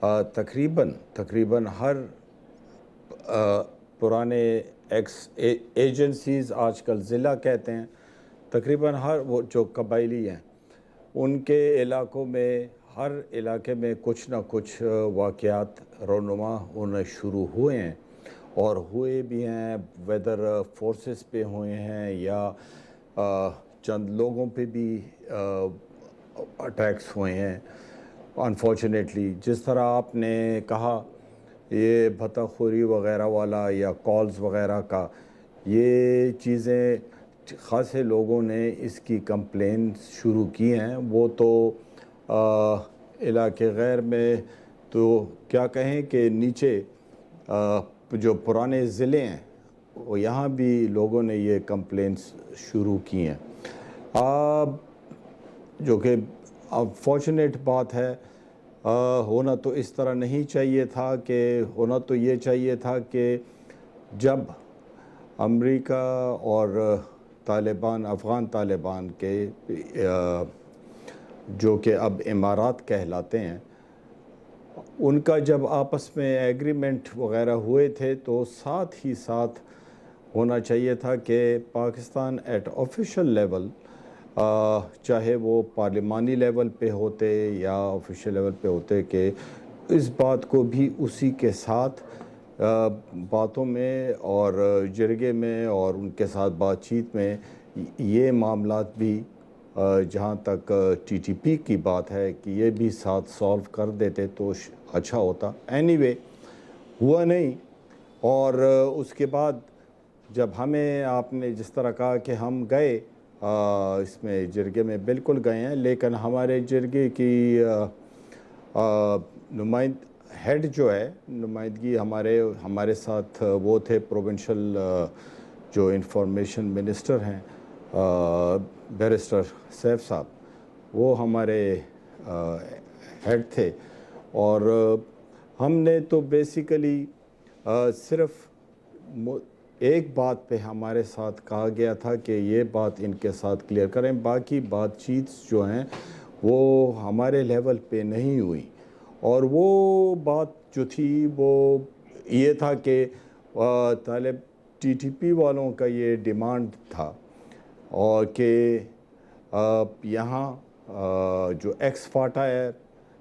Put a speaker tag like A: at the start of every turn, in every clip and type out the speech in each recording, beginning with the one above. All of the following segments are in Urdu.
A: تقریباً ہر پرانے ایجنسیز آج کل ضلع کہتے ہیں، تقریباً ہر وہ جو قبائلی ہیں ان کے علاقوں میں ہر علاقے میں کچھ نہ کچھ واقعات رونما ہونے شروع ہوئے ہیں اور ہوئے بھی ہیں، ویدر فورسز پہ ہوئے ہیں یا چند لوگوں پہ بھی اٹیکس ہوئے ہیں انفارچونیٹلی. جس طرح آپ نے کہا یہ بھتہ خوری وغیرہ والا یا کالز وغیرہ کا، یہ چیزیں خاصے لوگوں نے اس کی کمپلین شروع کی ہیں. وہ تو علاقے غیر میں تو کیا کہیں کہ نیچے جو پرانے ضلع ہیں وہ یہاں بھی لوگوں نے یہ کمپلینس شروع کی ہیں، جو کہ انفارچونیٹ بات ہے. ہونا تو اس طرح نہیں چاہیے تھا، کہ ہونا تو یہ چاہیے تھا کہ جب امریکہ اور طالبان، افغان طالبان کے جو کہ اب امارات کہلاتے ہیں، ان کا جب آپس میں ایگریمنٹ وغیرہ ہوئے تھے تو ساتھ ہی ساتھ ہونا چاہیے تھا کہ پاکستان ایٹ آفیشیل لیول، چاہے وہ پارلیمانی لیول پہ ہوتے یا آفیشیل لیول پہ ہوتے، کہ اس بات کو بھی اسی کے ساتھ باتوں میں اور جرگے میں اور ان کے ساتھ بات چیت میں یہ معاملات بھی، جہاں تک ٹی ٹی پی کی بات ہے، کہ یہ بھی ساتھ سالو کر دیتے تو اچھا ہوتا. اینی وے ہوا نہیں. اور اس کے بعد جب ہمیں، آپ نے جس طرح کہا کہ ہم گئے اس میں جرگے میں، بالکل گئے ہیں، لیکن ہمارے جرگے کی ہیڈ جو ہے، نمائندگی ہمارے ساتھ وہ تھے پروونشل جو انفارمیشن منسٹر ہیں بیرسٹر سیف صاحب، وہ ہمارے ہیڈ تھے. اور ہم نے تو بیسیکلی صرف ایک بات پہ ہمارے ساتھ کہا گیا تھا کہ یہ بات ان کے ساتھ کلیئر کریں، باقی بات چیت جو ہیں وہ ہمارے لیول پہ نہیں ہوئی. اور وہ بات جو تھی وہ یہ تھا کہ ٹی ٹی پی والوں کا یہ ڈیمانڈ تھا، اور کہ یہاں جو ایکس فاٹا ہے،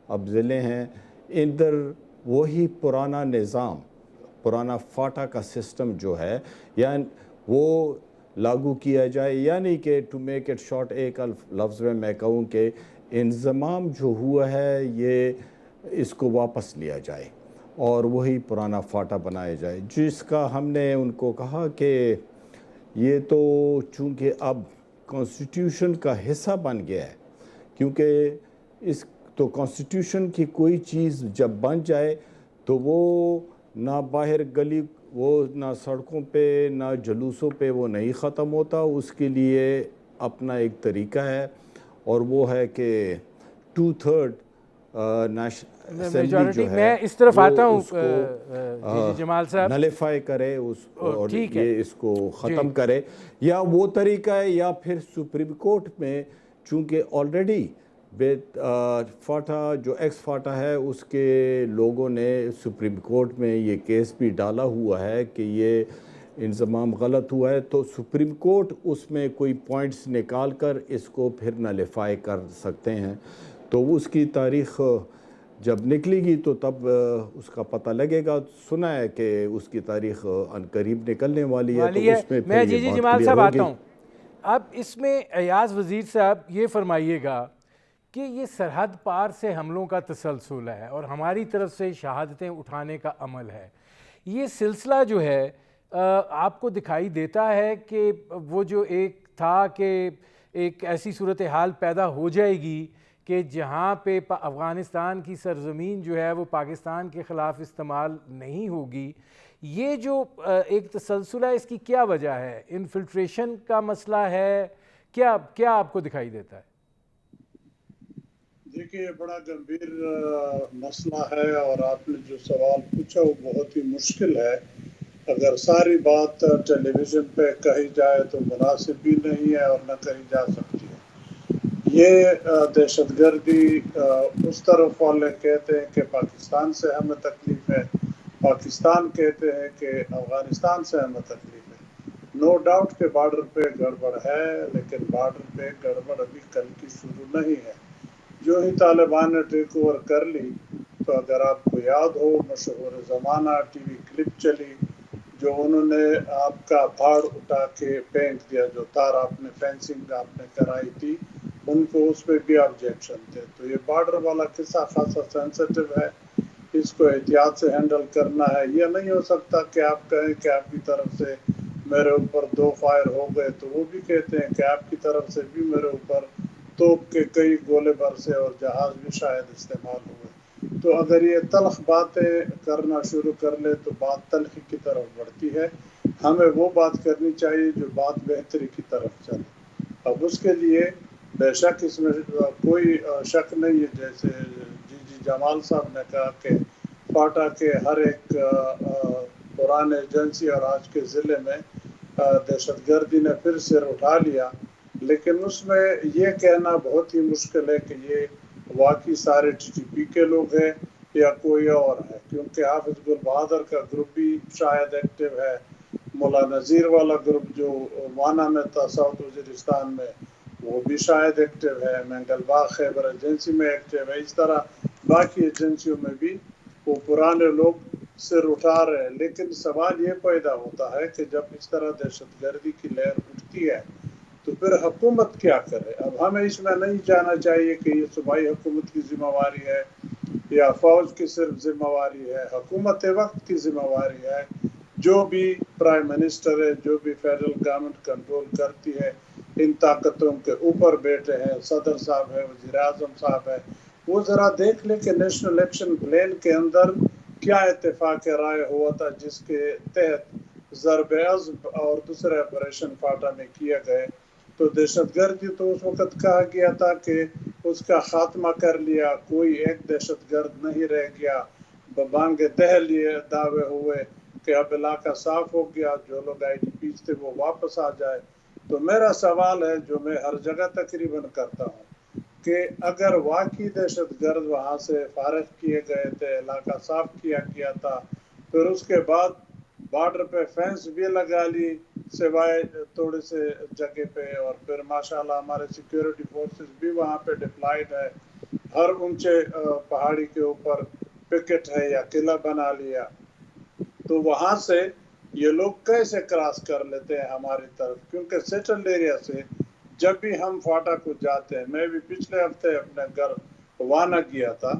A: اب ضلع ہیں، ادھر وہی پرانا نظام، پرانا فاٹا کا سسٹم جو ہے، یعنی وہ لاگو کیا جائے. یعنی کہ ٹو میک اٹ شارٹ، ایک لفظ میں کہوں کہ انضمام جو ہوا ہے یہ اس کو واپس لیا جائے اور وہی پرانا فاٹا بنایا جائے. جس کا ہم نے ان کو کہا کہ یہ تو چونکہ اب کانسٹیٹیوشن کا حصہ بن گیا ہے، کیونکہ اس تو کانسٹیٹیوشن کی کوئی چیز جب بن جائے تو وہ نہ باہر گلی، وہ نہ سڑکوں پہ نہ جلوسوں پہ وہ نہیں ختم ہوتا. اس کے لیے اپنا ایک طریقہ ہے، اور وہ ہے کہ 2/3 اسمبلی جو ہے،
B: میں اس طرف آتا ہوں جمال صاحب،
A: نلیفائی کرے اور یہ اس کو ختم کرے. یا وہ طریقہ ہے، یا پھر سپریم کورٹ میں، چونکہ آلریڈی فاٹا جو ایکس فاٹا ہے اس کے لوگوں نے سپریم کورٹ میں یہ کیس بھی ڈالا ہوا ہے کہ یہ انضمام غلط ہوا ہے، تو سپریم کورٹ اس میں کوئی پوائنٹس نکال کر اس کو پھر نلیفائی کر سکتے ہیں. تو اس کی تاریخ جب نکلے گی تو تب اس کا پتہ لگے گا. سنا ہے کہ اس کی تاریخ عنقریب نکلنے والی ہے، تو اس میں
B: میں جی جمال صاحب آتا ہوں. اب اس میں ایاز وزیر صاحب یہ فرمائیے گا کہ یہ سرحد پار سے حملوں کا تسلسل ہے اور ہماری طرف سے شہادتیں اٹھانے کا عمل ہے. یہ سلسلہ جو ہے آپ کو دکھائی دیتا ہے کہ وہ جو ایک تھا کہ ایک ایسی صورتحال پیدا ہو جائے گی کہ جہاں پہ افغانستان کی سرزمین جو ہے وہ پاکستان کے خلاف استعمال نہیں ہوگی، یہ جو ایک تسلسل ہے اس کی کیا وجہ ہے؟ انفلٹریشن کا مسئلہ ہے؟ کیا آپ کو دکھائی دیتا ہے؟
C: دیکھیے یہ بڑا گمبھیر مسئلہ ہے، اور آپ نے جو سوال پوچھا وہ بہت ہی مشکل ہے. اگر ساری بات ٹیلی ویژن پہ کہی جائے تو مناسب بھی نہیں ہے اور نہ کہی جا سکتی ہے. یہ دہشت گردی اس طرف والے کہتے ہیں کہ پاکستان سے ہمیں تکلیف ہے، پاکستان کہتے ہیں کہ افغانستان سے ہمیں تکلیف ہے۔ نو ڈاؤٹ کہ بارڈر پہ گڑبڑ ہے، لیکن بارڈر پہ گڑبڑ ابھی کل کی شروع نہیں ہے۔ جو ہی طالبان نے ٹیک اوور کر لی تو اگر آپ کو یاد ہو مشہور زمانہ ٹی وی کلپ چلی جو انہوں نے آپ کا پھاڑ اٹھا کے پھینک دیا، جو تار آپ نے فینسنگ آپ نے کرائی تھی ان کو اس پہ بھی آبجیکشن تھے۔ تو یہ بارڈر والا قصہ خاصا سینسٹیو ہے، اس کو احتیاط سے ہینڈل کرنا ہے۔ یہ نہیں ہو سکتا کہ آپ کہیں کہ آپ کی طرف سے میرے اوپر 2 فائر ہو گئے تو وہ بھی کہتے ہیں کہ آپ کی طرف سے بھی میرے اوپر توپ کے کئی گولے برسے اور جہاز بھی شاید استعمال ہوئے۔ تو اگر یہ تلخ باتیں کرنا شروع کر لے تو بات تلخی کی طرف بڑھتی ہے۔ ہمیں وہ بات کرنی چاہیے جو بات بہتری کی طرف چلے۔ اب اس کے لیے بے شک اس میں کوئی شک نہیں ہے، جیسے جی جمال صاحب نے کہا کہ فاٹا کے ہر ایک پرانے ایجنسی اور آج کے ضلع میں دہشت گردی نے پھر سر اٹھا لیا، لیکن اس میں یہ کہنا بہت ہی مشکل ہے کہ یہ واقعی سارے ٹی ٹی پی کے لوگ ہیں یا کوئی اور ہے، کیونکہ حافظ گل بہادر کا گروپ بھی شاید ایکٹیو ہے، مولا نذیر والا گروپ جو وانا میں تھا ساؤتھ وزیرستان میں وہ بھی شاید ایکٹیو ہے، مینگل باغ خیبر ایجنسی میں ایکٹیو ہے، اس طرح باقی ایجنسیوں میں بھی وہ پرانے لوگ سر اٹھا رہے ہیں۔ لیکن سوال یہ پیدا ہوتا ہے کہ جب اس طرح دہشت گردی کی لہر اٹھتی ہے تو پھر حکومت کیا کرے؟ اب ہمیں اس میں نہیں جانا چاہیے کہ یہ صوبائی حکومت کی ذمہ واری ہے یا فوج کی صرف ذمہ واری ہے، حکومت وقت کی ذمہ واری ہے۔ جو بھی پرائم منسٹر ہے، جو بھی فیڈرل گورنمنٹ کنٹرول کرتی ہے، ان طاقتوں کے اوپر بیٹھے ہیں، صدر صاحب ہے، وزیر اعظم صاحب ہے، وہ ذرا دیکھ لیں کہ نیشنل ایکشن پلان کے اندر کیا اتفاق رائے ہوا تھا جس کے تحت ضرب عضب اور دوسرے آپریشن فاٹا میں کیے گئے۔ تو دہشت گردی تو اس وقت کہا گیا تھا کہ اس کا خاتمہ کر لیا، کوئی ایک دہشت گرد نہیں رہ گیا، ببانگ دہل یہ دعوے ہوئے کہ اب علاقہ صاف ہو گیا، جو لوگ آئی ڈی پیز تھے وہ واپس آ جائے۔ تو میرا سوال ہے جو میں ہر جگہ تقریباً کرتا ہوں کہ اگر واقعی دہشت گرد وہاں سے فارغ کیے گئے تھے، علاقہ صاف کیا گیا تھا، پھر اس کے بعد بارڈر پہ فینس بھی لگا لی سوائے تھوڑے سے جگہ پہ، اور پھر ماشاءاللہ ہمارے سیکیورٹی فورسز بھی وہاں پہ ڈپلائیڈ ہے، ہر اونچے پہاڑی کے اوپر پکٹ ہے یا قلعہ بنا لیا، تو وہاں سے یہ لوگ کیسے کراس کر لیتے ہیں ہماری طرف؟ کیونکہ سیٹلڈ ایریا سے جب بھی ہم فاٹا کو جاتے ہیں، میں بھی پچھلے ہفتے اپنے گھر وانا گیا تھا،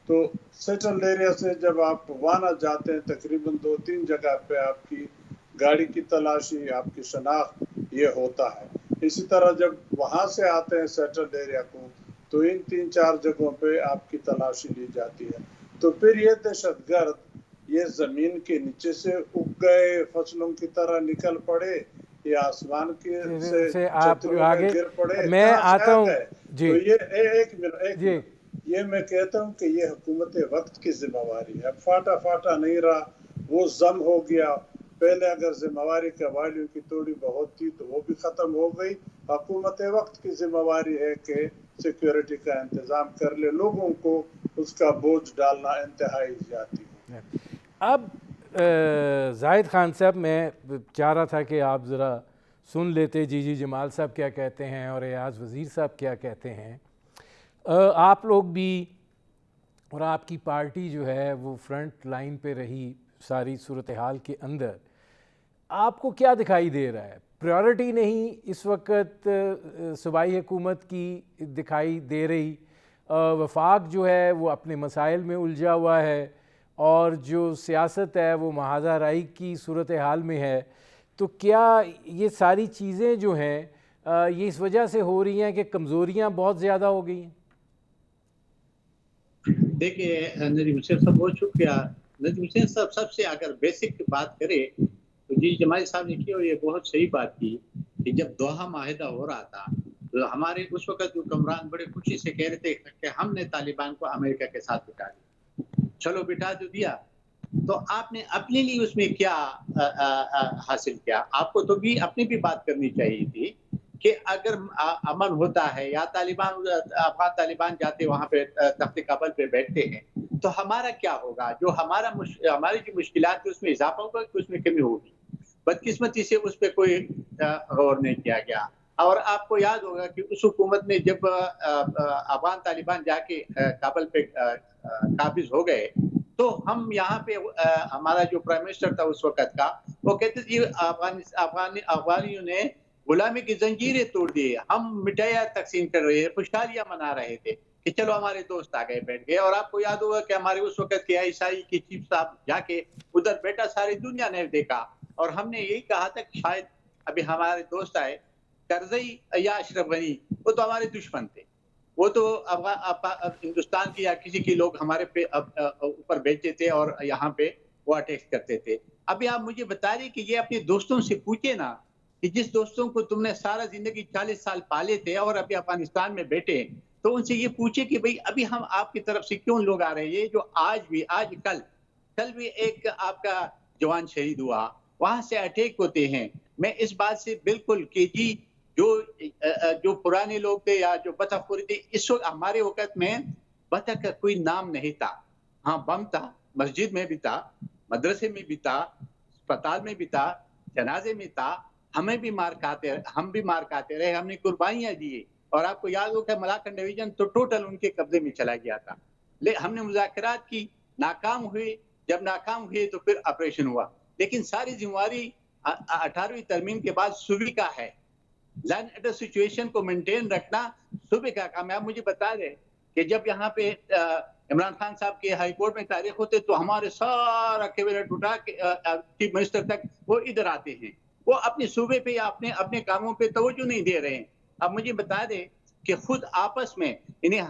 C: تو سیٹلڈ ایریا سے جب آپ وانا جاتے ہیں تقریباً 2-3 جگہ پہ آپ کی گاڑی کی تلاشی، آپ کی شناخت یہ ہوتا ہے۔ اسی طرح جب وہاں سے آتے ہیں سیٹلڈ ایریا کو تو ان 3-4 جگہوں پہ آپ کی تلاشی لی جاتی ہے۔ تو پھر یہ دہشت گرد یہ زمین کے نیچے سے اگ گئے فصلوں کی طرح نکل پڑے یا آسمان کے
B: سے آپ
C: چھتریوں میں
B: آگے
C: گر پڑے،
B: میں
C: کہاں سے
B: آتا
C: آ
B: ہوں
C: گئے؟
B: جی
C: تو یہ ایک منٹ
B: جی
C: یہ میں کہتا ہوں کہ یہ حکومت وقت کی ذمہ واری ہے۔ اب فاٹا نہیں رہا، وہ ضم ہو گیا۔ پہلے اگر ذمہ واری قبائلیوں کی تھوڑی بہت تھی تو وہ بھی ختم ہو گئی۔ حکومت وقت کی ذمہ واری ہے کہ سیکیورٹی کا انتظام کر لے، لوگوں کو اس کا بوجھ ڈالنا انتہائی زیادتی ہے۔
B: اب زاہد خان صاحب میں چاہ رہا تھا کہ آپ ذرا سن لیتے جی جمال صاحب کیا کہتے ہیں اور ایاز وزیر صاحب کیا کہتے ہیں۔ آپ لوگ بھی اور آپ کی پارٹی جو ہے وہ فرنٹ لائن پہ رہی ساری صورتحال کے اندر، آپ کو کیا دکھائی دے رہا ہے؟ پریورٹی نہیں اس وقت صوبائی حکومت کی دکھائی دے رہی، وفاق جو ہے وہ اپنے مسائل میں الجھا ہوا ہے اور جو سیاست ہے وہ محاذہ رائی کی صورتحال میں ہے، تو کیا یہ ساری چیزیں جو ہیں یہ اس وجہ سے ہو رہی ہیں کہ کمزوریاں بہت زیادہ ہو گئی ہیں؟
D: دیکھیے ندیم حسین صاحب بہت شکریہ۔ ندیم حسین صاحب سب سے اگر بیسک بات کرے تو جی جمال صاحب نے کی اور یہ بہت صحیح بات کی کہ جب دوحہ معاہدہ ہو رہا تھا تو ہمارے اس وقت جو حکمران بڑے خوشی سے کہہ رہے تھے کہ ہم نے طالبان کو امریکہ کے ساتھ بٹھا دیا۔ چلو بٹھا تو دیا، تو آپ نے اپنے لیے اس میں کیا حاصل کیا؟ آپ کو تو بھی اپنی بھی بات کرنی چاہیے تھی کہ اگر امن ہوتا ہے یا افغان طالبان جاتے وہاں پہ تخت کابل پہ بیٹھتے ہیں تو ہمارا کیا ہوگا؟ جو ہماری جو مشکلات ہے اس میں اضافہ ہوگا کہ اس میں کمی ہوگی؟ بدقسمتی سے اس پہ کوئی غور نہیں کیا گیا. اور آپ کو یاد ہوگا کہ اس حکومت نے جب افغان طالبان جا کے کابل پہ قابض ہو گئے تو ہم یہاں پہ ہمارا جو پرائم منسٹر تھا اس وقت کا وہ کہتے تھے افغانیوں نے غلامی کی زنجیریں توڑ دی، ہم مٹھائیاں تقسیم کر رہے تھے، خوشحالیاں منا رہے تھے کہ چلو ہمارے دوست آ گئے بیٹھ گئے. اور آپ کو یاد ہوگا کہ ہمارے اس وقت کے عیسائی کی چیف صاحب جا کے ادھر بیٹا ساری دنیا نے دیکھا اور ہم نے یہی کہا تھا کہ شاید ابھی ہمارے دوست آئے کرزئی یا اشرف غنی وہ تو ہمارے دشمن تھے، وہ تو ہندوستان کی یا کسی کی لوگ ہمارے اوپر بیچتے تھے اور یہاں پہ وہ اٹیک کرتے تھے. ابھی آپ مجھے بتا رہے کہ یہ اپنے دوستوں سے پوچھے نا کہ جس دوستوں کو تم نے سارا زندگی 40 سال پالے تھے اور ابھی افغانستان میں بیٹھے تو ان سے یہ پوچھے کہ بھئی ابھی ہم آپ کی طرف سے کیوں لوگ آ رہے ہیں؟ یہ جو کل بھی ایک آپ کا جوان شہید ہوا، وہاں سے اٹیک ہوتے ہیں. میں اس بات سے بالکل کہ جی جو پرانے لوگ تھے یا جو بطخ خوری تھے، اس وقت ہمارے وقت میں بطخ کا کوئی نام نہیں تھا. ہاں بم تھا، مسجد میں بھی تھا، مدرسے میں بھی تھا، اسپتال میں بھی تھا، جنازے میں تھا. ہم بھی مار کھاتے رہے، ہم نے قربانیاں دیے. اور آپ کو یاد ہو کہ ملاکنڈ ڈویژن تو ٹوٹل ان کے قبضے میں چلا گیا تھا. ہم نے مذاکرات کی، ناکام ہوئے، جب ناکام ہوئے تو پھر آپریشن ہوا. لیکن ساری ذمہ داری 18ویں ترمیم کے بعد صوبے کا ہے. لائن ایڈر سچویشن کو مینٹین رکھنا صوبے کا کام ہے. آپ مجھے بتا دیں کہ جب یہاں پہ عمران خان صاحب کے ہائی کورٹ میں تاریخ ہوتے تو ہمارے سارا کیبنٹ اٹھا کے چیف منسٹر تک وہ ادھر آتے ہیں، وہ اپنے صوبے پہ یا اپنے کاموں پہ توجہ نہیں دے رہے ہیں. اب مجھے بتا دیں کہ خود آپس میں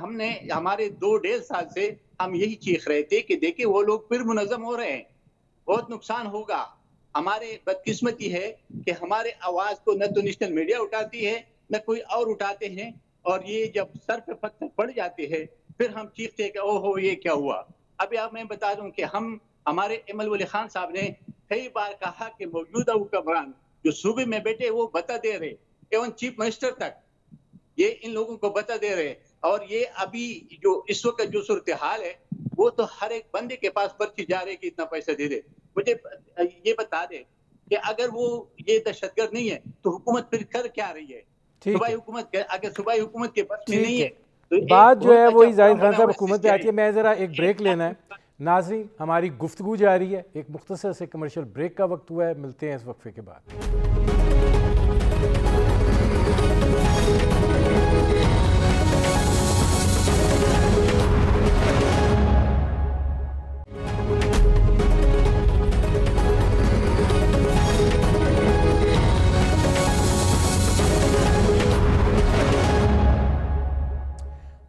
D: ہم نے ہمارے 2.5 سال سے ہم یہی چیخ رہے تھے کہ دیکھیں وہ لوگ پھر منظم ہو رہے ہیں، بہت نقصان ہوگا. ہمارے بدقسمتی ہے کہ ہمارے آواز کو نہ تو نیشنل میڈیا اٹھاتی ہے نہ کوئی اور اٹھاتے ہیں، اور یہ جب سر پہ پتھر پڑ جاتے ہیں پھر ہم چیختے ہیں کہ او ہو یہ کیا ہوا. ابھی آپ میں بتا دوں کہ ہمارے ایمل ولی خان صاحب نے کئی بار کہا کہ موجودہ حکمران جو صوبے میں بیٹھے وہ بتا دے رہے، ایون چیف منسٹر تک یہ ان لوگوں کو بتا دے رہے. اور یہ ابھی جو اس وقت جو صورتحال ہے وہ تو ہر ایک بندے کے پاس پرچی جا رہے کہ اتنا پیسہ دے دے. مجھے یہ بتا دے کہ اگر وہ یہ دہشت گرد نہیں ہے تو حکومت پھر کر کیا رہی ہے؟ صوبائی حکومت اگر صوبائی حکومت کے بس میں نہیں ہے تو
B: بات جو ہے وہی زاہد خان صاحب حکومت پہ آتی ہے. میں ذرا ایک بریک لینا ہے. ناظرین ہماری گفتگو جاری ہے، ایک مختصر سے کمرشل بریک کا وقت ہوا ہے، ملتے ہیں اس وقفے کے بعد.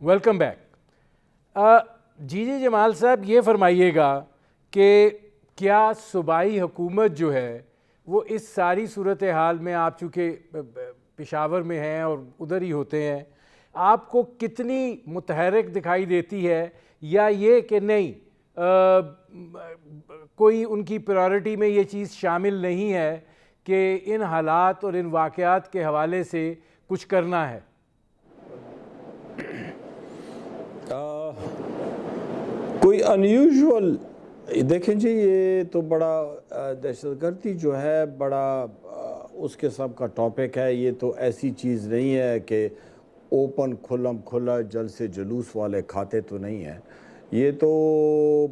B: Welcome back. جی جمال صاحب یہ فرمائیے گا کہ کیا صوبائی حکومت جو ہے وہ اس ساری صورتحال میں، آپ چونکہ پشاور میں ہیں اور ادھر ہی ہوتے ہیں، آپ کو کتنی متحرک دکھائی دیتی ہے، یا یہ کہ نہیں کوئی ان کی پرائورٹی میں یہ چیز شامل نہیں ہے کہ ان حالات اور ان واقعات کے حوالے سے کچھ کرنا ہے؟
A: کوئی انیوژول دیکھیں جی، یہ تو بڑا دہشت گردی جو ہے بڑا اس قسم کا ٹاپک ہے. یہ تو ایسی چیز نہیں ہے کہ اوپن کھلا جلسے جلوس والے کھاتے تو نہیں ہیں. یہ تو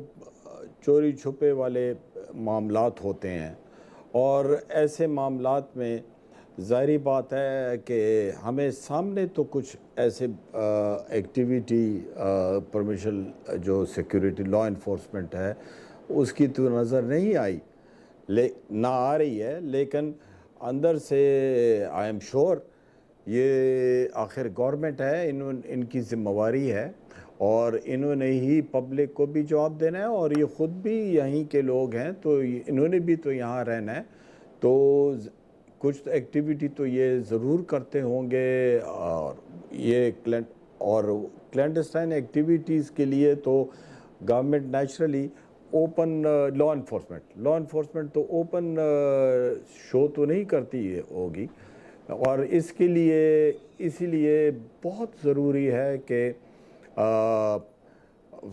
A: چوری چھپے والے معاملات ہوتے ہیں، اور ایسے معاملات میں ظاہری بات ہے کہ ہمیں سامنے تو کچھ ایسے ایکٹیویٹی پرمیشن جو سیکیورٹی لا انفورسمنٹ ہے اس کی تو نظر نہیں آئی، نہ آ رہی ہے. لیکن اندر سے آئی ایم شور یہ آخر گورنمنٹ ہے، ان کی ذمہ داری ہے اور انہوں نے ہی پبلک کو بھی جواب دینا ہے، اور یہ خود بھی یہیں کے لوگ ہیں تو انہوں نے بھی تو یہاں رہنا ہے. تو کچھ ایکٹیویٹی تو یہ ضرور کرتے ہوں گے، اور یہ کلینڈسٹائن ایکٹیویٹیز کے لیے تو government naturally open law enforcement تو اوپن شو تو نہیں کرتی ہوگی. اور اسی لیے بہت ضروری ہے کہ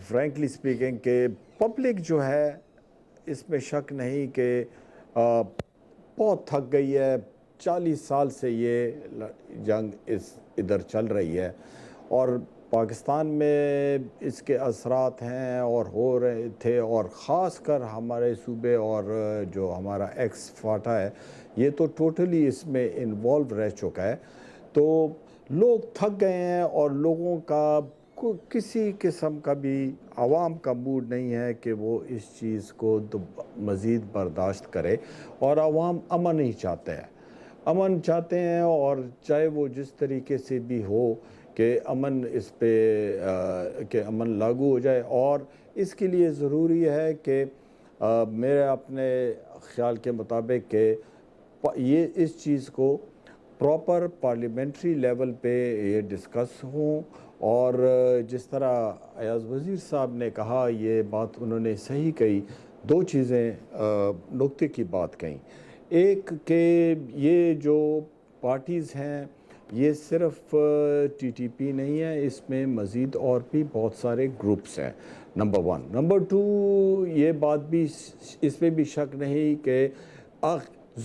A: فرینکلی اسپیکنگ کہ پبلک جو ہے اس میں شک نہیں کہ بہت تھک گئی ہے. 40 سال سے یہ جنگ ادھر چل رہی ہے اور پاکستان میں اس کے اثرات ہیں اور ہو رہے تھے, اور خاص کر ہمارے صوبے اور جو ہمارا ایکس فاٹا ہے یہ تو ٹوٹلی اس میں انوالو رہ چکا ہے. تو لوگ تھک گئے ہیں اور لوگوں کا کسی قسم کا بھی عوام کا موڈ نہیں ہے کہ وہ اس چیز کو مزید برداشت کرے, اور عوام امن ہی امن چاہتے ہیں, اور چاہے وہ جس طریقے سے بھی ہو کہ امن اس پہ کہ امن لاگو ہو جائے. اور اس کے لیے ضروری ہے کہ میرے اپنے خیال کے مطابق کہ یہ اس چیز کو پراپر پارلیمنٹری لیول پہ یہ ڈسکس ہوں, اور جس طرح ایاز وزیر صاحب نے کہا یہ بات انہوں نے صحیح کہی. 2 چیزیں نکتے کی بات کہیں. ایک کہ یہ جو پارٹیز ہیں یہ صرف ٹی ٹی پی نہیں ہے, اس میں مزید اور بھی بہت سارے گروپس ہیں, نمبر 1. نمبر 2 یہ بات بھی اس میں بھی شک نہیں کہ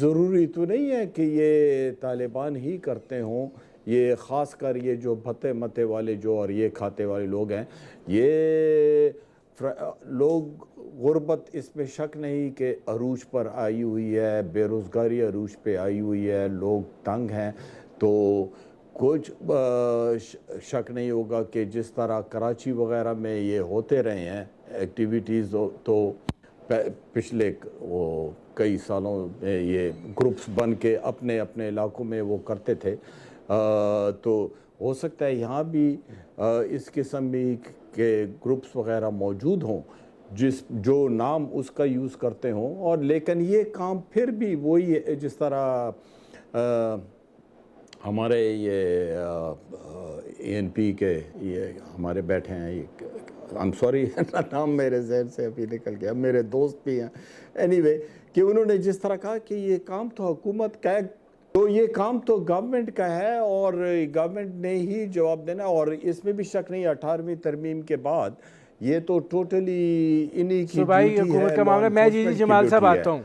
A: ضروری تو نہیں ہے کہ یہ طالبان ہی کرتے ہوں, یہ خاص کر یہ جو بھتے متے والے جو اور یہ کھاتے والے لوگ ہیں, یہ لوگ غربت اس میں شک نہیں کہ عروج پر آئی ہوئی ہے, بے روزگاری عروج پہ آئی ہوئی ہے, لوگ تنگ ہیں. تو کچھ شک نہیں ہوگا کہ جس طرح کراچی وغیرہ میں یہ ہوتے رہے ہیں ایکٹیویٹیز, تو پچھلے وہ کئی سالوں میں یہ گروپس بن کے اپنے اپنے علاقوں میں وہ کرتے تھے, تو ہو سکتا ہے یہاں بھی اس قسم کے گروپس وغیرہ موجود ہوں جو نام اس کا یوز کرتے ہوں. اور لیکن یہ کام پھر بھی وہی ہے جس طرح ہمارے یہ اے این پی کے یہ ہمارے بیٹھے ہیں, I'm sorry نام میرے ذہن سے ابھی نکل گیا, میرے دوست بھی ہیں anyway, کہ انہوں نے جس طرح کہا کہ یہ کام تو حکومت کا ہے, تو یہ کام تو گورنمنٹ کا ہے اور گورنمنٹ نے ہی جواب دینا. اور اس میں بھی شک نہیں 18ویں ترمیم کے بعد یہ تو ٹوٹلی انہی کی
B: صوبائی حکومت کا معاملہ. میں جی جمال صاحب آتا ہوں.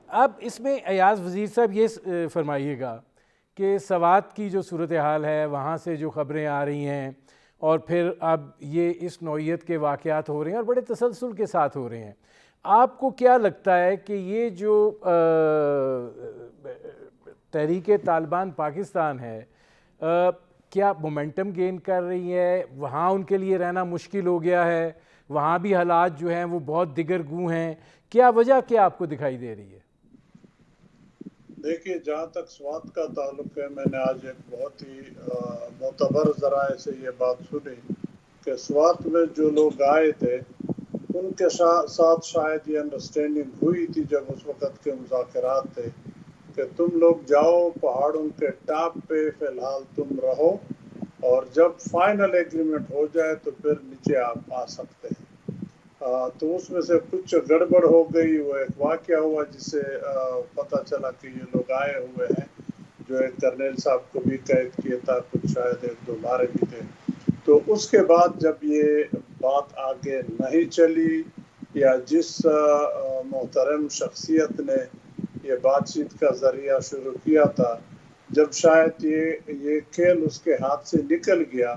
B: اب اس میں ایاز وزیر صاحب یہ فرمائیے گا کہ سوات کی جو صورتحال ہے وہاں سے جو خبریں آ رہی ہیں اور پھر اب یہ اس نوعیت کے واقعات ہو رہے ہیں اور بڑے تسلسل کے ساتھ ہو رہے ہیں, آپ کو کیا لگتا ہے کہ یہ جو تحریک طالبان پاکستان ہے کیا مومنٹم گین کر رہی ہے؟ وہاں ان کے لیے رہنا مشکل ہو گیا ہے, وہاں بھی حالات جو ہیں وہ بہت دگرگوں ہیں, کیا وجہ کیا آپ کو دکھائی دے رہی ہے؟
C: دیکھیے, جہاں تک سوات کا تعلق ہے, میں نے آج ایک بہت ہی معتبر ذرائع سے یہ بات سنی کہ سوات میں جو لوگ آئے تھے ان کے ساتھ شاید یہ انڈرسٹینڈنگ ہوئی تھی جب اس وقت کے مذاکرات تھے کہ تم لوگ جاؤ پہاڑوں کے ٹاپ پہ فی الحال تم رہو, اور جب فائنل ایگریمنٹ ہو جائے تو پھر نیچے آپ آ سکتے ہیں. تو اس میں سے کچھ گڑبڑ ہو گئی, وہ ایک واقعہ ہوا جس سے پتہ چلا کہ یہ لوگ آئے ہوئے ہیں, جو ایک کرنیل صاحب کو بھی قید کیا تھا, کچھ شاید 1-2 مارے بھی تھے. تو اس کے بعد جب یہ بات آگے نہیں چلی یا جس محترم شخصیت نے یہ بات چیت کا ذریعہ شروع کیا تھا, جب شاید یہ کھیل اس کے ہاتھ سے نکل گیا,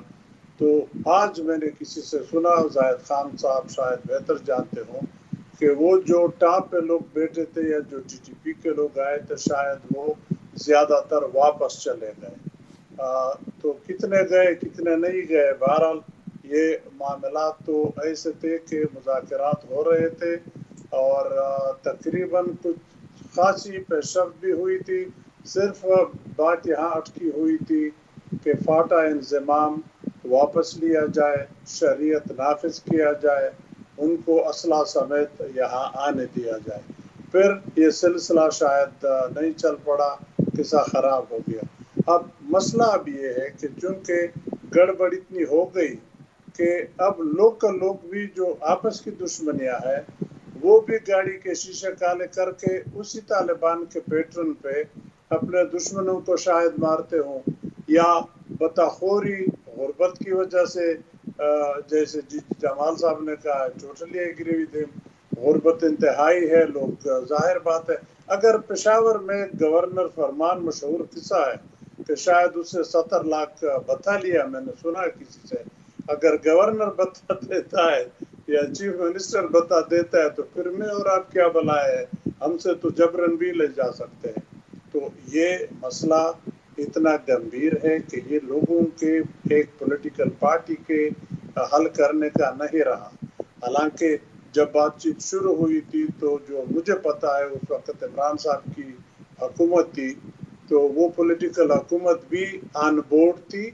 C: تو آج میں نے کسی سے سنا, زاہد خان صاحب شاید بہتر جانتے ہوں, کہ وہ جو ٹاپ پہ لوگ بیٹھے تھے یا جو ٹی ٹی پی کے لوگ آئے تھے شاید وہ زیادہ تر واپس چلے گئے. تو کتنے گئے کتنے نہیں گئے, بہرحال یہ معاملات تو ایسے تھے کہ مذاکرات ہو رہے تھے اور تقریباً کچھ خاصی پیش رفت بھی ہوئی تھی. صرف بات یہاں اٹکی ہوئی تھی کہ فاٹا انضمام واپس لیا جائے, شریعت نافذ کیا جائے, ان کو اسلحہ سمیت یہاں آنے دیا جائے. پھر یہ سلسلہ شاید نہیں چل پڑا, قصہ خراب ہو گیا. اب مسئلہ اب یہ ہے کہ چونکہ گڑبڑ اتنی ہو گئی کہ اب لوگ بھی جو آپس کی دشمنیاں ہیں وہ بھی گاڑی کے شیشے کالے کر کے اسی طالبان کے پیٹرن پہ اپنے دشمنوں کو شاید مارتے ہوں یا بطخوری غربت کی وجہ سے جیسے جمال صاحب نے کہا ٹوٹلی ایگری ود ہم, غربت انتہائی ہے لوگ, ظاہر بات ہے اگر پشاور میں گورنر فرمان مشہور قصہ ہے کہ شاید اسے 70 لاکھ بتا لیا, میں نے سنا کسی سے, اگر گورنر بتا دیتا ہے یا چیف منسٹر بتا دیتا ہے تو پھر میں اور آپ کیا بلا ہے, ہم سے تو جبرن بھی لے جا سکتے ہیں. تو یہ مسئلہ اتنا گمبھیر ہے کہ یہ لوگوں کے ایک پولیٹیکل پارٹی کے حل کرنے کا نہیں رہا. حالانکہ جب بات چیت شروع ہوئی تھی تو جو مجھے پتا ہے اس وقت عمران صاحب کی حکومت تھی, تو وہ پولیٹیکل حکومت بھی آن بورڈ تھی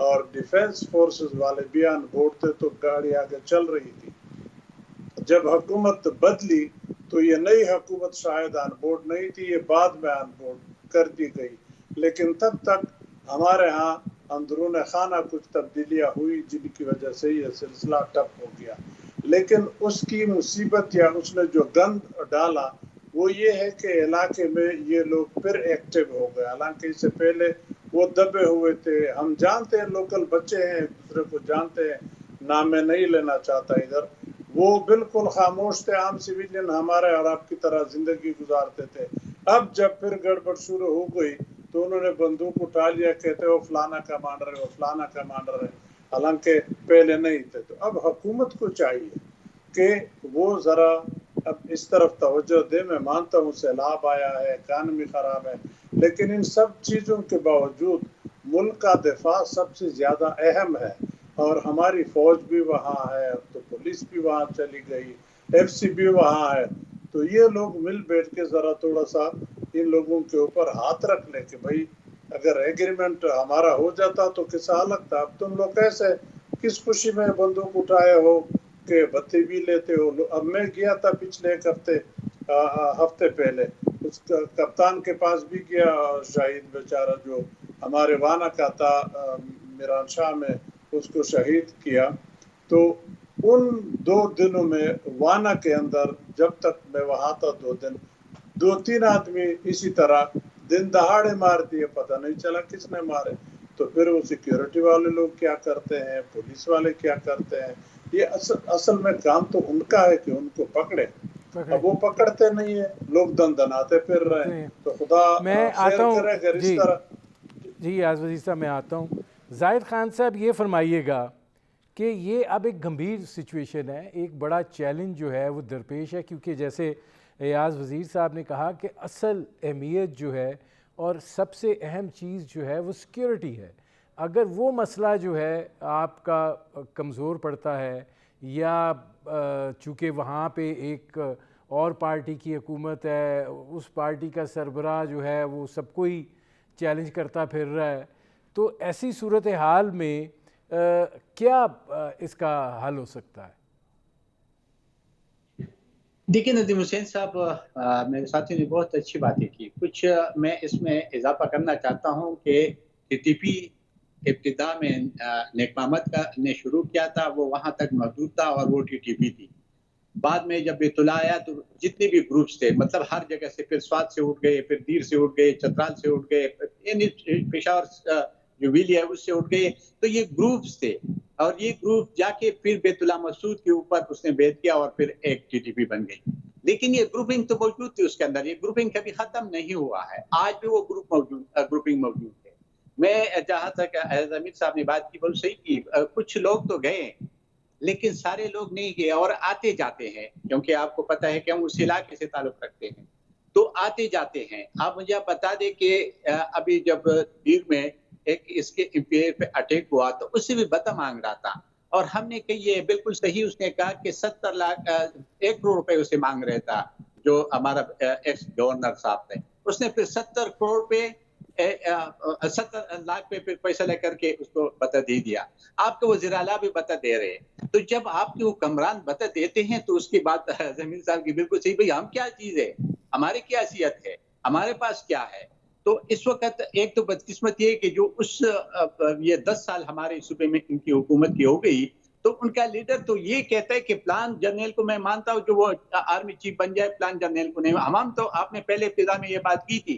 C: اور ڈیفنس فورسز والے بھی آن بورڈ تھے, تو گاڑی آگے چل رہی تھی. جب حکومت بدلی تو یہ نئی حکومت شاید آن بورڈ نہیں تھی, یہ بعد میں آن بورڈ کر دی گئی, لیکن تب تک ہمارے ہاں اندرون خانہ کچھ تبدیلیاں ہوئی جن کی وجہ سے یہ سلسلہ ٹپ ہو گیا. لیکن اس کی مصیبت یا اس نے جو گند ڈالا وہ یہ ہے کہ علاقے میں یہ لوگ پھر ایکٹیو ہو گئے, حالانکہ اس سے پہلے وہ دبے ہوئے تھے. ہم جانتے ہیں لوکل بچے ہیں, ایک دوسرے کو جانتے ہیں, نام میں نہیں لینا چاہتا ادھر, وہ بالکل خاموش تھے, عام سویلین ہمارے اور آپ کی طرح زندگی گزارتے تھے. اب جب پھر گڑبڑ شروع ہو گئی تو انہوں نے بندوق اٹھا لیا, کہتے وہ فلانا کمانڈر ہے, وہ فلانا کمانڈر ہے, حالانکہ پہلے نہیں تھے. تو اب حکومت کو چاہیے کہ وہ ذرا اب اس طرف توجہ دے. میں مانتا ہوں سیلاب آیا ہے, اکانومی خراب ہے, لیکن ان سب چیزوں کے باوجود ملک کا دفاع سب سے زیادہ اہم ہے, اور ہماری فوج بھی وہاں ہے, تو پولیس بھی وہاں چلی گئی, ایف سی بھی وہاں ہے. تو یہ لوگ مل بیٹھ کے ذرا تھوڑا سا ان لوگوں کے اوپر ہاتھ رکھ لیں کہ بھائی اگر ایگریمنٹ ہمارا ہو جاتا تو قصہ الگ تھا, اب تم لوگ کیسے کس خوشی میں بندوق اٹھائے ہو کہ بتی بھی لیتے ہو. اب میں گیا تھا پچھلے ایک ہفتے پہلے, اس کپتان کے پاس بھی گیا, شہید بیچارہ جو ہمارے وانا کا تھا میران شاہ میں, اس کو شہید کیا. تو ان 2 دنوں میں وانا کے اندر جب تک میں وہاں تھا 2-3 آدمی اسی طرح دن دہاڑے مار دیے, پتہ نہیں چلا کس نے مارے. تو پھر وہ سیکیورٹی والے لوگ کیا کرتے ہیں, پولیس والے کیا کرتے ہیں, یہ اصل میں کام تو ان کا ہے کہ ان کو پکڑے. اب وہ پکڑتے نہیں ہیں, لوگ دندناتے پھر رہے ہیں. تو خدا
B: میں
C: خیر
B: آتا ہوں
C: کرے اگر اس
B: جی
C: طرح.
B: جی آز وزیر صاحب میں آتا ہوں. زاہد خان صاحب یہ فرمائیے گا کہ یہ اب ایک گمبھیر سچویشن ہے, ایک بڑا چیلنج جو ہے وہ درپیش ہے, کیونکہ جیسے ایاز وزیر صاحب نے کہا کہ اصل اہمیت جو ہے اور سب سے اہم چیز جو ہے وہ سیکیورٹی ہے. اگر وہ مسئلہ جو ہے آپ کا کمزور پڑتا ہے یا چونکہ وہاں پہ ایک اور پارٹی کی حکومت ہے, اس پارٹی کا سربراہ جو ہے وہ سب کو ہی چیلنج کرتا پھر رہا ہے, تو ایسی صورتحال میں کیا اس کا حل ہو سکتا ہے؟
D: دیکھیں ندیم حسین صاحب, میرے ساتھی نے بہت اچھی باتیں کی. کچھ میں اس میں اضافہ کرنا چاہتا ہوں کہ ٹی ٹی پی ابتدا میں نیک محمد کا نے شروع کیا تھا, وہ وہاں تک محدود تھا اور وہ ٹی ٹی پی تھی. بعد میں جب بیت اللہ آیا تو جتنے بھی گروپس تھے, مطلب ہر جگہ سے, پھر سوات سے اٹھ گئے, پھر دیر سے اٹھ گئے, چترال سے اٹھ گئے, یعنی پشاور جو ویلی ہے اس سے اٹھ گئے, تو یہ گروپس تھے. اور یہ گروپ جا کے پھر بیت اللہ مسعود کے اوپر اس نے بیت کیا اور پھر ایک ٹی ٹی پی بن گئی. لیکن یہ گروپنگ تو موجود تھی اس کے اندر, یہ گروپنگ کبھی ختم نہیں ہوا ہے, آج بھی وہ گروپنگ موجود ہے. میں جہاں تک امیر صاحب نے بات کی بہت صحیح کی, کچھ لوگ تو گئے لیکن سارے لوگ نہیں گئے اور آتے جاتے ہیں, کیونکہ آپ کو پتا ہے کہ ہم اس علاقے سے تعلق رکھتے ہیں, تو آتے جاتے ہیں. آپ مجھے بتا دیں کہ ابھی جب دیر میں ایک اس کے امپیئر پہ اٹیک ہوا تو اس سے بھی بتا مانگ رہا تھا, اور ہم نے کہی یہ بالکل صحیح, اس نے کہا کہ 70 لاکھ 1 کروڑ روپے اسے مانگ رہا تھا جو ہمارا ایکس گورنر صاحب تھے. اس نے پھر 70 کروڑ پہ 70 لاکھ پہ پھر پیسہ لے کر کے اس کو بتا دے دیا. آپ کے وزیر اعلیٰ بھی بتا دے رہے ہیں, تو جب آپ کے حکمران بتا دیتے ہیں تو اس کی بات زمین صاحب کی بالکل صحیح, بھئی ہم کیا چیز ہے, ہماری کیا حیثیت ہے, ہمارے پاس کیا ہے. تو اس وقت ایک تو بدقسمت یہ کہ جو یہ 10 سال ہمارے صوبے میں ان کی حکومت کی ہو گئی, تو ان کا لیڈر تو یہ کہتا ہے کہ پلان جنرل کو میں مانتا ہوں جو وہ آرمی چیف بن جائے, پلان جنرل کو نہیں. ہم تو آپ نے پہلے ابتدا میں یہ بات کی تھی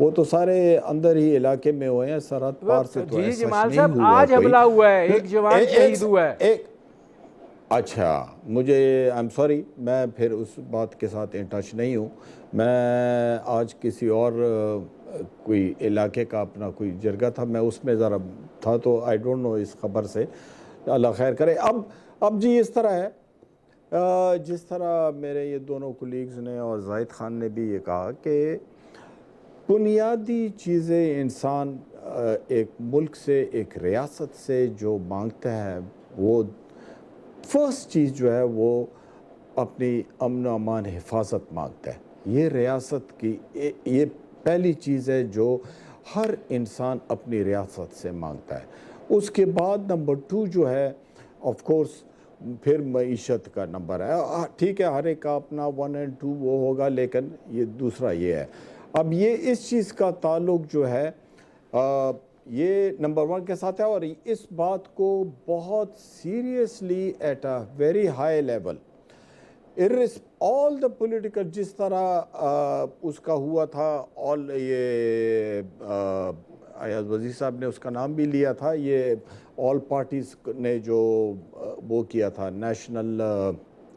A: وہ تو سارے اندر ہی علاقے میں ہوئے ہیں, سرحد پار سے تو
B: جی
A: ایسا
B: جمال
A: نہیں
B: صاحب
A: ہوا
B: آج
A: کوئی.
B: حملہ ہوا ہے, ایک جوان شہید ہوا ہے.
A: اچھا, مجھے آئی ایم سوری, میں پھر اس بات کے ساتھ ان ٹچ نہیں ہوں. میں آج کسی اور کوئی علاقے کا اپنا کوئی جرگہ تھا, میں اس میں ذرا تھا, تو آئی ڈونٹ نو اس خبر سے, اللہ خیر کرے. اب جی اس طرح ہے, جس طرح میرے یہ دونوں کولیگز نے اور زاہد خان نے بھی یہ کہا کہ بنیادی چیزیں انسان ایک ملک سے, ایک ریاست سے جو مانگتا ہے, وہ فرسٹ چیز جو ہے وہ اپنی امن و امان حفاظت مانگتا ہے. یہ ریاست کی یہ پہلی چیز ہے جو ہر انسان اپنی ریاست سے مانگتا ہے. اس کے بعد نمبر 2 جو ہے آف کورس پھر معیشت کا نمبر ہے. ٹھیک ہے, ہر ایک کا اپنا 1 اور 2 وہ ہوگا, لیکن یہ دوسرا یہ ہے. اب یہ اس چیز کا تعلق جو ہے یہ نمبر 1 کے ساتھ ہے, اور اس بات کو بہت seriously at a very high level all the political, جس طرح اس کا ہوا تھا, آل یہ ایاز وزیر صاحب نے اس کا نام بھی لیا تھا, یہ آل پارٹیز نے جو وہ کیا تھا, نیشنل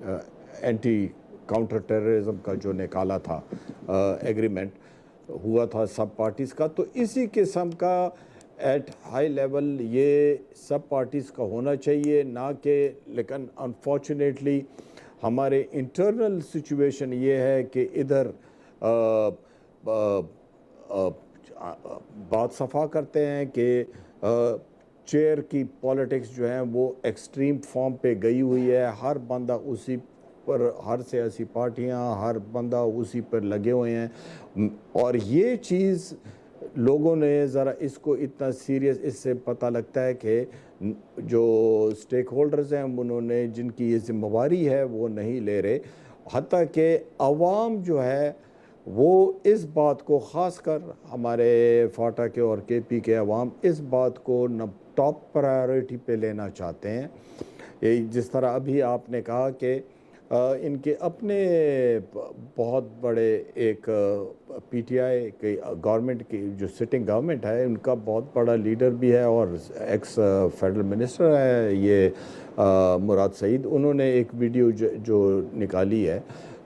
A: اینٹی کاؤنٹر ٹیررزم کا جو نکالا تھا ایگریمنٹ ہوا تھا سب پارٹیز کا, تو اسی قسم کا ایٹ ہائی لیول یہ سب پارٹیز کا ہونا چاہیے, نہ کہ, لیکن انفارچونیٹلی ہمارے انٹرنل سچویشن یہ ہے کہ ادھر بات صفا کرتے ہیں کہ چیئر کی پالیٹکس جو ہیں وہ ایکسٹریم فارم پہ گئی ہوئی ہے, ہر بندہ اسی پر, ہر سیاسی پارٹیاں ہر بندہ اسی پر لگے ہوئے ہیں. اور یہ چیز لوگوں نے ذرا اس کو اتنا سیریس, اس سے پتہ لگتا ہے کہ جو سٹیک ہولڈرز ہیں انہوں نے, جن کی یہ ذمہ داری ہے وہ نہیں لے رہے, حتیٰ کہ عوام جو ہے وہ اس بات کو, خاص کر ہمارے فاٹا کے اور کے پی کے عوام اس بات کو ٹاپ پرائیورٹی پہ لینا چاہتے ہیں. جس طرح ابھی آپ نے کہا کہ ان کے اپنے بہت بڑے ایک پی ٹی آئی کی گورنمنٹ کی جو سٹنگ گورنمنٹ ہے, ان کا بہت بڑا لیڈر بھی ہے اور ایکس فیڈرل منسٹر ہے یہ مراد سعید, انہوں نے ایک ویڈیو جو نکالی ہے,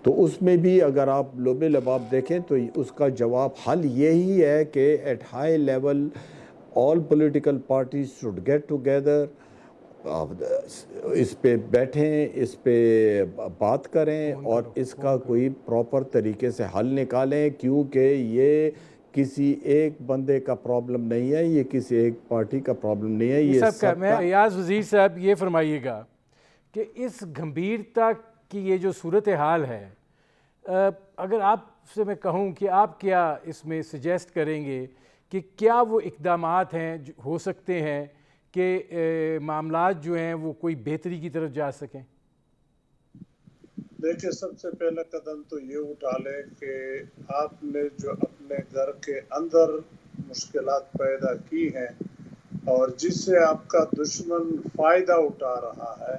A: تو اس میں بھی اگر آپ لبے لباب دیکھیں تو اس کا جواب حل یہی ہے کہ at high level all political parties should get together, اس پہ بیٹھیں, اس پہ بات کریں اور اس کا کوئی پراپر طریقے سے حل نکالیں, کیونکہ یہ کسی ایک بندے کا پرابلم نہیں ہے, یہ کسی ایک پارٹی کا پرابلم نہیں ہے, یہ سب کا.
B: میں ایاز وزیر صاحب یہ فرمائیے گا کہ اس گھمبیرتا کی یہ جو صورتحال ہے, اگر آپ سے میں کہوں کہ آپ کیا اس میں سجیسٹ کریں گے کہ کیا وہ اقدامات ہیں جو ہو سکتے ہیں کہ معاملات جو ہیں وہ کوئی بہتری کی طرف جا سکیں؟
C: دیکھیں, سب سے پہلا قدم تو یہ اٹھا لیں کہ آپ نے جو اپنے گھر کے اندر مشکلات پیدا کی ہیں اور جس سے آپ کا دشمن فائدہ اٹھا رہا ہے,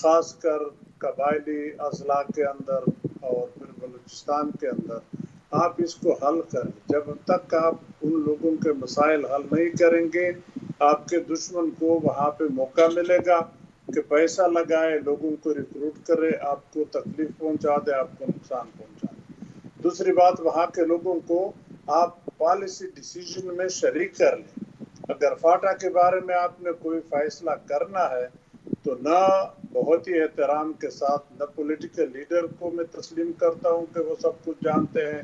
C: خاص کر قبائلی اضلاع کے اندر اور پھر بلوچستان کے اندر, آپ اس کو حل کریں. جب تک آپ ان لوگوں کے مسائل حل نہیں کریں گے, آپ کے دشمن کو وہاں پہ موقع ملے گا کہ پیسہ لگائے, لوگوں کو ریکروٹ کرے, آپ کو تکلیف پہنچا دے, آپ کو نقصان پہنچا دے. دوسری بات, وہاں کے لوگوں کو آپ پالیسی ڈیسیجن میں شریک کر لیں. اگر فاٹا کے بارے میں آپ نے کوئی فیصلہ کرنا ہے تو نہ بہت ہی احترام کے ساتھ, نہ پولیٹیکل لیڈر کو میں تسلیم کرتا ہوں کہ وہ سب کچھ جانتے ہیں,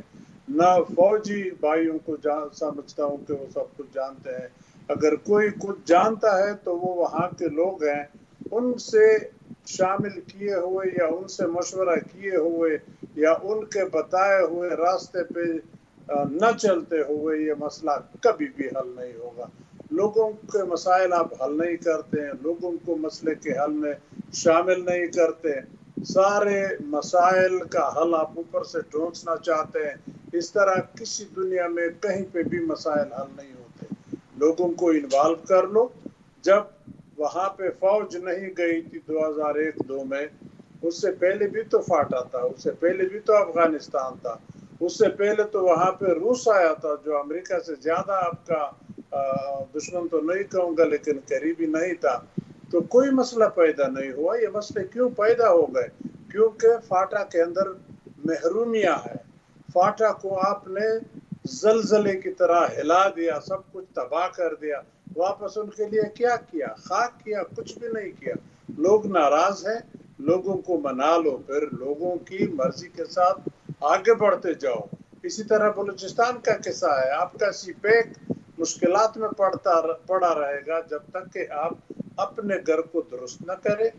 C: نہ فوجی بھائیوں کو سمجھتا ہوں کہ وہ سب کچھ جانتے ہیں. اگر کوئی کچھ جانتا ہے تو وہ وہاں کے لوگ ہیں, ان سے شامل کیے ہوئے یا ان سے مشورہ کیے ہوئے یا ان کے بتائے ہوئے راستے پہ نہ چلتے ہوئے یہ مسئلہ کبھی بھی حل نہیں ہوگا. لوگوں کے مسائل آپ حل نہیں کرتے ہیں, لوگوں کو مسئلے کے حل میں شامل نہیں کرتے, سارے مسائل کا حل آپ اوپر سے ڈھونسنا چاہتے ہیں. اس طرح کسی دنیا میں کہیں پہ بھی مسائل حل نہیں ہوتے. لوگوں کو انوالو کر لو. جب وہاں پہ فوج نہیں گئی تھی 2001-2 میں, اس سے پہلے بھی تو فاٹا تھا, اس سے پہلے بھی تو افغانستان تھا, اس سے پہلے تو وہاں پہ روس آیا تھا جو امریکہ سے زیادہ آپ کا دشمن تو نہیں کہوں گا لیکن قریبی نہیں تھا، تو کوئی مسئلہ پیدا نہیں ہوا۔ یہ مسئلے کیوں پیدا ہو گئے؟ کیونکہ فاٹا کے اندر محرومیاں ہے، فاٹا کو آپ نے زلزلے کی طرح ہلا دیا، سب کچھ تباہ کر دیا، واپس ان کے لیے کیا کیا؟ خاک کیا، کچھ بھی نہیں کیا۔ لوگ ناراض ہیں، لوگوں کو منا لو، پھر لوگوں کی مرضی کے ساتھ آگے بڑھتے جاؤ۔ اسی طرح بلوچستان کا قصہ ہے، آپ کا سی پیک مشکلات میں پڑا رہے گا جب تک کہ آپ اپنے گھر کو درست نہ کریں،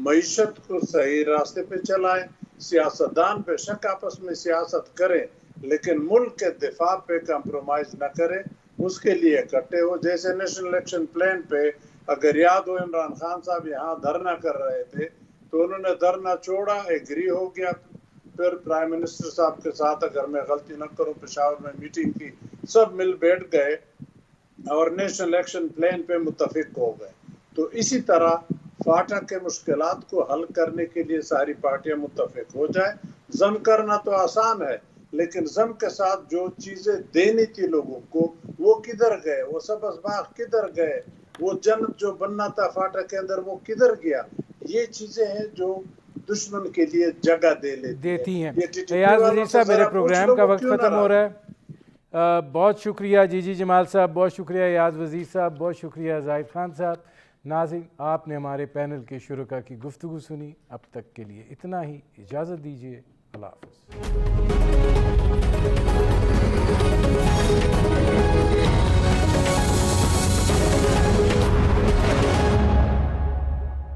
C: معیشت کو صحیح راستے پہ چلائیں۔ سیاستدان بے شک آپس میں سیاست کریں لیکن ملک کے دفاع پہ کمپرومائز نہ کریں، اس کے لیے اکٹھے ہو۔ جیسے نیشنل الیکشن پلان پہ اگر یاد ہو عمران خان صاحب یہاں دھرنا کر رہے تھے تو انہوں نے دھرنا چھوڑا، ایگری ہو گیا، پھر پرائم منسٹر صاحب کے ساتھ اگر میں غلطی نہ کروں پشاور میں میٹنگ کی، سب مل بیٹھ گئے اور نیشنل الیکشن پلان پہ متفق ہو گئے۔ تو اسی طرح فاٹا کے مشکلات کو حل کرنے کے لیے ساری پارٹیاں متفق ہو جائیں۔ ضم کرنا تو آسان ہے لیکن ضم کے ساتھ جو چیزیں دینی تھی لوگوں کو وہ کدھر گئے؟ وہ سب اسباق کدھر گئے؟ وہ جنت جو بننا تھا فاٹا کے اندر وہ کدھر گیا؟ یہ چیزیں ہیں جو دشمن کے لیے جگہ
B: دیتی ہیں۔ ایاز وزیر صاحب، میرے پروگرام کا وقت ختم ہو رہا ہے۔ بہت شکریہ جی جمال صاحب، بہت شکریہ ایاز وزیر صاحب، بہت شکریہ زاہد خان صاحب۔ ناظرین، آپ نے ہمارے پینل کے شرکاء کی گفتگو سنی، اب تک کے لیے اتنا ہی، اجازت دیجیے، اللہ حافظ۔